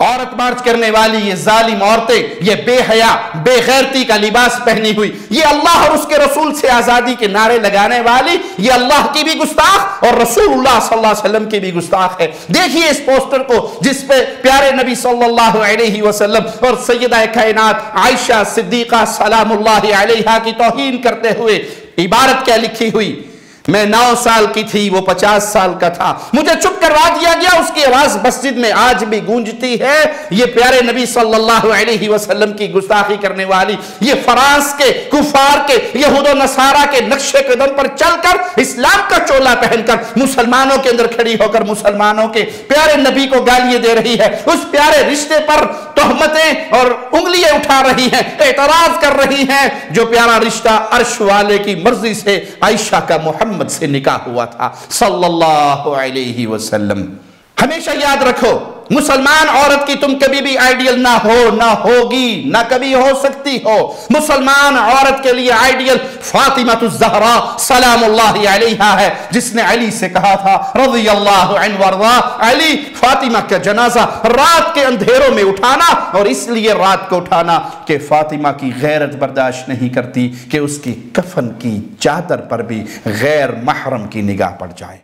عورت مارچ کرنے والی یہ ظالم عورتیں، یہ بے حیا بے غیرتی کا لباس پہنی ہوئی، یہ اللہ اور اس کے رسول سے آزادی کے نعرے لگانے والی، یہ اللہ کی بھی گستاخ اور رسول اللہ صلی اللہ علیہ وسلم کی بھی گستاخ ہے۔ دیکھیے اس پوسٹر کو جس پہ پیارے نبی صلی اللہ علیہ وسلم اور سیدہ کائنات عائشہ صدیقہ سلام اللہ علیہا کی توہین کرتے ہوئے عبارت کیا لکھی ہوئی؟ میں 9 سال کی تھی، وہ 50 سال کا تھا، مجھے چپ کروا دیا گیا، اس کی آواز مسجد میں آج بھی گونجتی ہے۔ یہ پیارے نبی صلی اللہ علیہ وسلم کی گستاخی کرنے والی، یہ فرانس کے کفار کے یہود و نصارہ کے نقشے قدم پر چل کر اسلام کا چولا پہن کر مسلمانوں کے اندر کھڑی ہو کر مسلمانوں کے پیارے نبی کو گالیاں دے رہی ہے، اس پیارے رشتے پر تہمتیں اور انگلیاں اٹھا رہی ہیں، اعتراض کر رہی ہیں جو پیارا رشتہ عرش والے کی مرضی سے عائشہ کا محمد سے نکاح ہوا تھا صلی اللہ علیہ وسلم۔ ہمیشہ یاد رکھو، مسلمان عورت کی تم کبھی بھی آئیڈیل نہ ہو، نہ ہوگی، نہ کبھی ہو سکتی ہو۔ مسلمان عورت کے لیے آئیڈیل فاطمہ الزہرا سلام اللہ علیہا ہے، جس نے علی سے کہا تھا رضی اللہ عنہ وارضا، علی فاطمہ کا جنازہ رات کے اندھیروں میں اٹھانا، اور اس لیے رات کو اٹھانا کہ فاطمہ کی غیرت برداشت نہیں کرتی کہ اس کی کفن کی چادر پر بھی غیر محرم کی نگاہ پڑ جائے۔